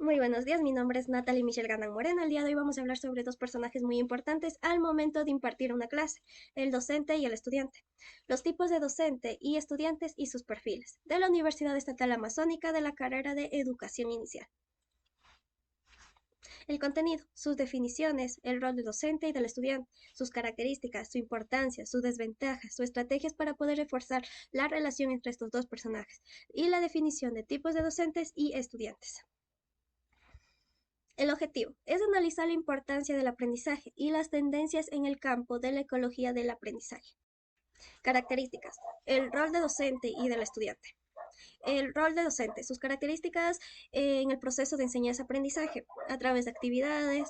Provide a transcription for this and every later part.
Muy buenos días, mi nombre es Natalie Michelle Gandan Moreno. El día de hoy vamos a hablar sobre dos personajes muy importantes al momento de impartir una clase, el docente y el estudiante. Los tipos de docente y estudiantes y sus perfiles, de la Universidad Estatal Amazónica de la carrera de Educación Inicial. El contenido, sus definiciones, el rol del docente y del estudiante, sus características, su importancia, sus desventajas, sus estrategias para poder reforzar la relación entre estos dos personajes, y la definición de tipos de docentes y estudiantes. El objetivo es analizar la importancia del aprendizaje y las tendencias en el campo de la ecología del aprendizaje. Características. El rol de docente y del estudiante. El rol de docente, sus características en el proceso de enseñanza-aprendizaje a través de actividades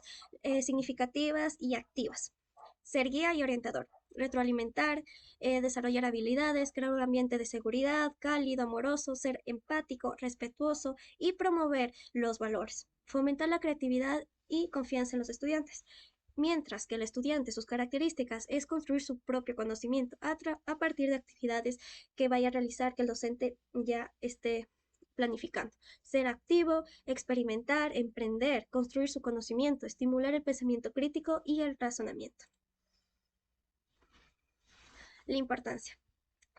significativas y activas. Ser guía y orientador, retroalimentar, desarrollar habilidades, crear un ambiente de seguridad, cálido, amoroso, ser empático, respetuoso y promover los valores, fomentar la creatividad y confianza en los estudiantes. Mientras que el estudiante, sus características es construir su propio conocimiento a partir de actividades que vaya a realizar, que el docente ya esté planificando. Ser activo, experimentar, emprender, construir su conocimiento, estimular el pensamiento crítico y el razonamiento. La importancia.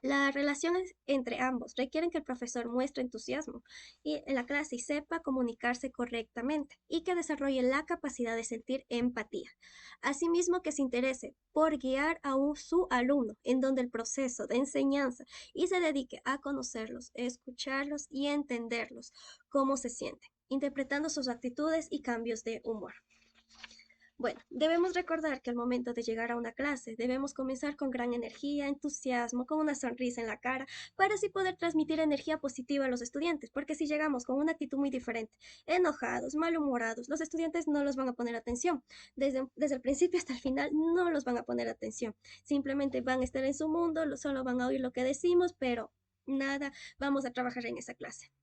Las relaciones entre ambos requieren que el profesor muestre entusiasmo en la clase y sepa comunicarse correctamente y que desarrolle la capacidad de sentir empatía. Asimismo, que se interese por guiar a su alumno en donde el proceso de enseñanza y se dedique a conocerlos, escucharlos y entenderlos, cómo se sienten, interpretando sus actitudes y cambios de humor. Bueno, debemos recordar que al momento de llegar a una clase debemos comenzar con gran energía, entusiasmo, con una sonrisa en la cara, para así poder transmitir energía positiva a los estudiantes, porque si llegamos con una actitud muy diferente, enojados, malhumorados, los estudiantes no los van a poner atención. Desde el principio hasta el final no los van a poner atención. Simplemente van a estar en su mundo, solo van a oír lo que decimos, pero nada, vamos a trabajar en esa clase.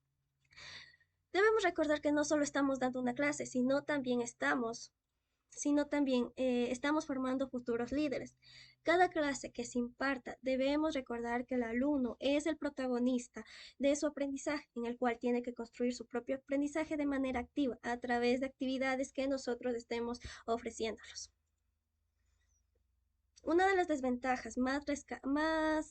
Debemos recordar que no solo estamos dando una clase, sino también estamos formando futuros líderes. Cada clase que se imparta, debemos recordar que el alumno es el protagonista de su aprendizaje, en el cual tiene que construir su propio aprendizaje de manera activa a través de actividades que nosotros estemos ofreciéndolos. Una de las desventajas más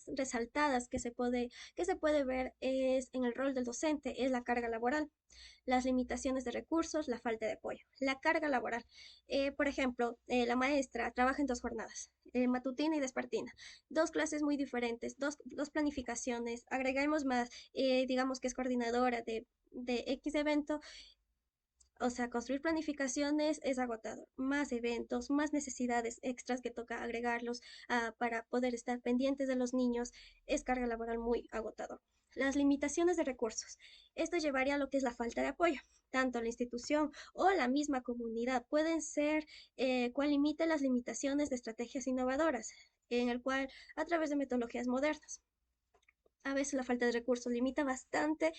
resaltadas que se puede ver es en el rol del docente es la carga laboral, las limitaciones de recursos, la falta de apoyo. La carga laboral, por ejemplo, la maestra trabaja en dos jornadas, matutina y vespertina, dos clases muy diferentes, dos planificaciones, agregamos más, digamos que es coordinadora de X evento. O sea, construir planificaciones es agotador. Más eventos, más necesidades extras que toca agregarlos para poder estar pendientes de los niños, es carga laboral muy agotador. Las limitaciones de recursos. Esto llevaría a lo que es la falta de apoyo. Tanto la institución o la misma comunidad pueden ser cual limite las limitaciones de estrategias innovadoras, en el cual a través de metodologías modernas. A veces la falta de recursos limita bastante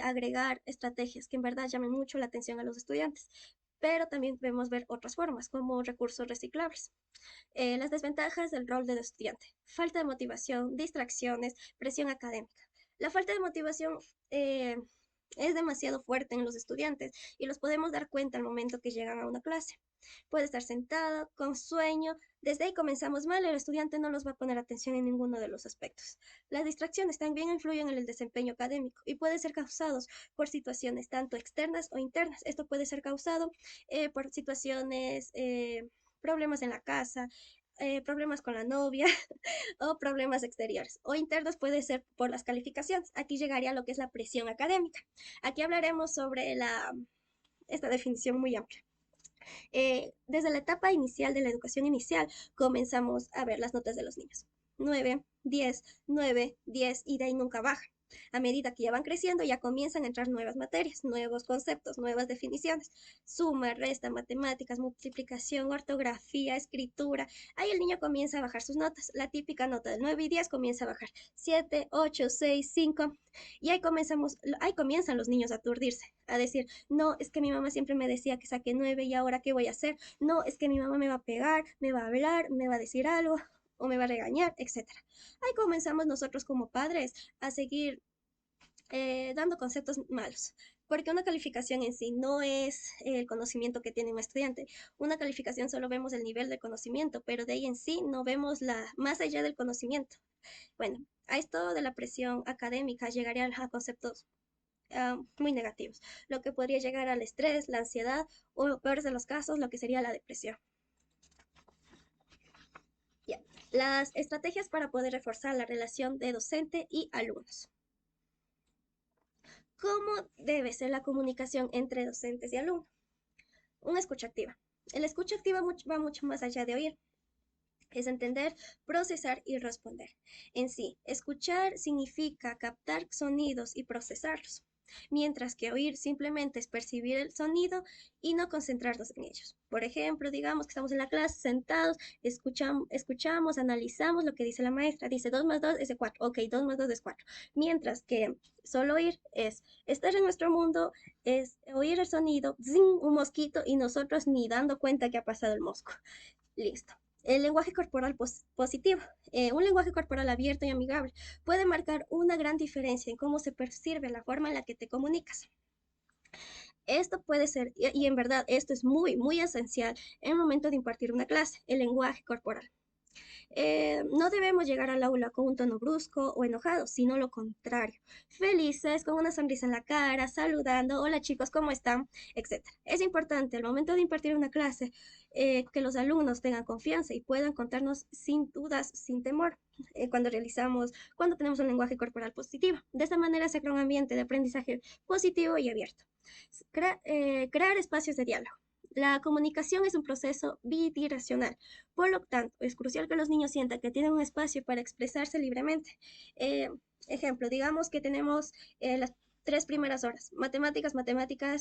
agregar estrategias que en verdad llamen mucho la atención a los estudiantes, pero también debemos ver otras formas como recursos reciclables. Las desventajas del rol del estudiante: falta de motivación, distracciones, presión académica. La falta de motivación es demasiado fuerte en los estudiantes y los podemos dar cuenta al momento que llegan a una clase. Puede estar sentado, con sueño. Desde ahí comenzamos mal, el estudiante no los va a poner atención en ninguno de los aspectos. Las distracciones también influyen en el desempeño académico y pueden ser causados por situaciones tanto externas o internas. Esto puede ser causado por situaciones, problemas en la casa, problemas con la novia o problemas exteriores. O internos puede ser por las calificaciones. Aquí llegaría a lo que es la presión académica. Aquí hablaremos sobre esta definición muy amplia. Desde la etapa inicial de la educación inicial comenzamos a ver las notas de los niños. 9, 10 y de ahí nunca baja. A medida que ya van creciendo, ya comienzan a entrar nuevas materias, nuevos conceptos, nuevas definiciones. Suma, resta, matemáticas, multiplicación, ortografía, escritura. Ahí el niño comienza a bajar sus notas. La típica nota del 9 y 10 comienza a bajar. 7, 8, 6, 5. Y ahí comienzan los niños a aturdirse, a decir, no, es que mi mamá siempre me decía que saqué 9 y ahora qué voy a hacer. No, es que mi mamá me va a pegar, me va a hablar, me va a decir algo o me va a regañar, etcétera. Ahí comenzamos nosotros como padres a seguir dando conceptos malos. Porque una calificación en sí no es el conocimiento que tiene un estudiante. Una calificación solo vemos el nivel de conocimiento, pero de ahí en sí no vemos más allá del conocimiento. Bueno, a esto de la presión académica llegaría a conceptos muy negativos, lo que podría llegar al estrés, la ansiedad o, peores de los casos, lo que sería la depresión. Ya. Las estrategias para poder reforzar la relación de docente y alumnos. ¿Cómo debe ser la comunicación entre docentes y alumnos? Una escucha activa. El escucha activa va mucho más allá de oír. Es entender, procesar y responder. En sí, escuchar significa captar sonidos y procesarlos, mientras que oír simplemente es percibir el sonido y no concentrarnos en ellos. Por ejemplo, digamos que estamos en la clase sentados, escuchamos, analizamos lo que dice la maestra. Dice 2 más 2 es de 4. Ok, 2 más 2 es 4. Mientras que solo oír es estar en nuestro mundo, es oír el sonido, ¡zing!, un mosquito, y nosotros ni dando cuenta que ha pasado el mosco. Listo. El lenguaje corporal positivo. Un lenguaje corporal abierto y amigable puede marcar una gran diferencia en cómo se percibe la forma en la que te comunicas. Esto puede ser, y en verdad esto es muy, muy esencial en el momento de impartir una clase, el lenguaje corporal. No debemos llegar al aula con un tono brusco o enojado, sino lo contrario. Felices, con una sonrisa en la cara, saludando, hola chicos, ¿cómo están? Etcétera. Es importante al momento de impartir una clase que los alumnos tengan confianza y puedan contarnos sin dudas, sin temor, cuando tenemos un lenguaje corporal positivo. De esta manera se crea un ambiente de aprendizaje positivo y abierto. Crear espacios de diálogo. La comunicación es un proceso bidireccional, por lo tanto, es crucial que los niños sientan que tienen un espacio para expresarse libremente. Eh, Ejemplo, digamos que tenemos las 3 primeras horas, matemáticas,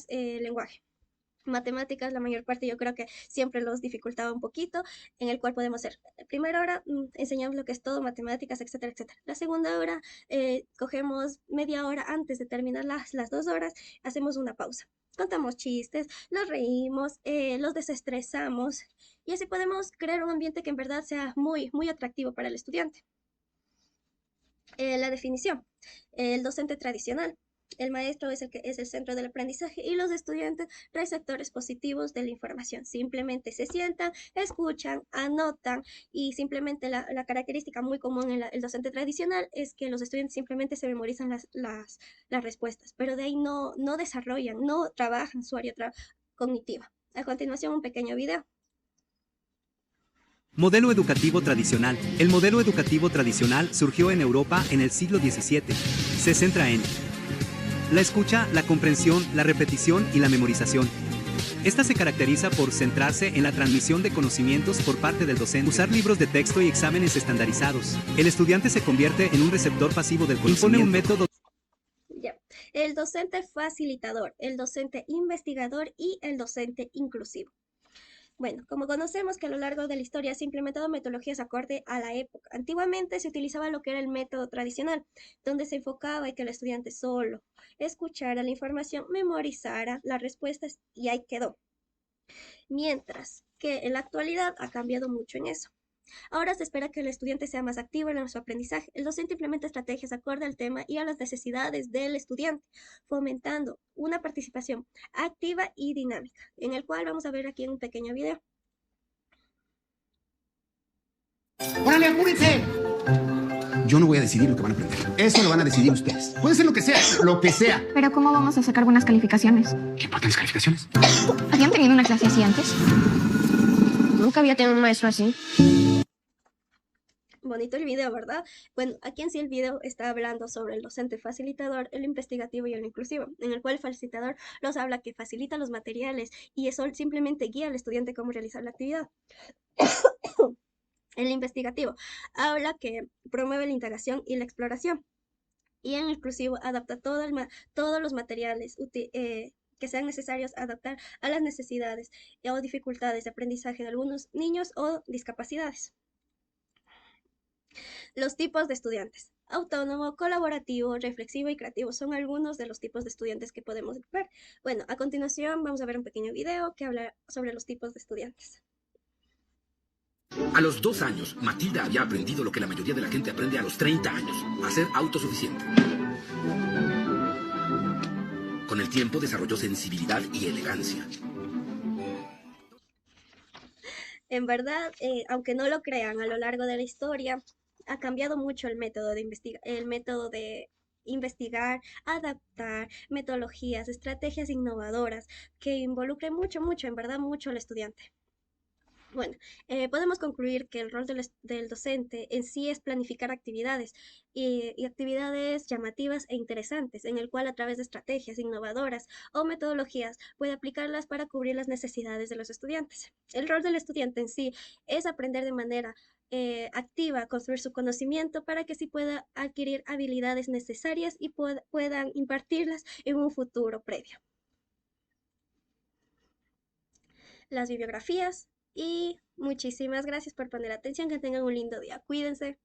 lenguaje. Matemáticas, la mayor parte yo creo que siempre los dificultaba un poquito, en el cual podemos hacer, la primera hora enseñamos lo que es todo, matemáticas, etcétera, etcétera. La segunda hora, cogemos media hora antes de terminar las 2 horas, hacemos una pausa. Contamos chistes, los reímos, los desestresamos y así podemos crear un ambiente que en verdad sea muy, muy atractivo para el estudiante. La definición. El docente tradicional. El maestro es el centro del aprendizaje y los estudiantes receptores positivos de la información. Simplemente se sientan, escuchan, anotan y simplemente la característica muy común en el docente tradicional es que los estudiantes simplemente se memorizan las respuestas, pero de ahí no desarrollan, no trabajan su área cognitiva. A continuación, un pequeño video. Modelo educativo tradicional. El modelo educativo tradicional surgió en Europa en el siglo XVII. Se centra en la escucha, la comprensión, la repetición y la memorización. Esta se caracteriza por centrarse en la transmisión de conocimientos por parte del docente, usar libros de texto y exámenes estandarizados. El estudiante se convierte en un receptor pasivo del conocimiento. Impone un método. Ya. El docente facilitador, el docente investigador y el docente inclusivo. Bueno, como conocemos que a lo largo de la historia se han implementado metodologías acorde a la época. Antiguamente se utilizaba lo que era el método tradicional, donde se enfocaba en que el estudiante solo escuchara la información, memorizara las respuestas y ahí quedó. Mientras que en la actualidad ha cambiado mucho en eso. Ahora se espera que el estudiante sea más activo en su aprendizaje. El docente implementa estrategias acorde al tema y a las necesidades del estudiante, fomentando una participación activa y dinámica, en el cual vamos a ver aquí en un pequeño video. ¡Órale, apúrense! Yo no voy a decidir lo que van a aprender. Eso lo van a decidir ustedes. Puede ser lo que sea, lo que sea. Pero ¿cómo vamos a sacar buenas calificaciones? ¿Qué importan las calificaciones? ¿Habían tenido una clase así antes? Nunca había tenido un maestro así. Bonito el video, ¿verdad? Bueno, aquí en sí el video está hablando sobre el docente facilitador, el investigativo y el inclusivo, en el cual el facilitador nos habla que facilita los materiales y eso simplemente guía al estudiante cómo realizar la actividad. El investigativo habla que promueve la integración y la exploración. Y en el inclusivo adapta todos los materiales que sean necesarios adaptar a las necesidades o dificultades de aprendizaje de algunos niños o discapacidades. Los tipos de estudiantes. Autónomo, colaborativo, reflexivo y creativo son algunos de los tipos de estudiantes que podemos ver. Bueno, a continuación vamos a ver un pequeño video que habla sobre los tipos de estudiantes. A los 2 años, Matilda había aprendido lo que la mayoría de la gente aprende a los 30 años, a ser autosuficiente. Con el tiempo desarrolló sensibilidad y elegancia. En verdad, aunque no lo crean, a lo largo de la historia ha cambiado mucho el método de investigar, adaptar metodologías, estrategias innovadoras que involucren mucho, en verdad, mucho al estudiante. Bueno, podemos concluir que el rol del docente en sí es planificar actividades y actividades llamativas e interesantes, en el cual a través de estrategias innovadoras o metodologías puede aplicarlas para cubrir las necesidades de los estudiantes. El rol del estudiante en sí es aprender de manera activa, construir su conocimiento para que así pueda adquirir habilidades necesarias y puedan impartirlas en un futuro previo. Las bibliografías y muchísimas gracias por poner atención. Que tengan un lindo día. Cuídense.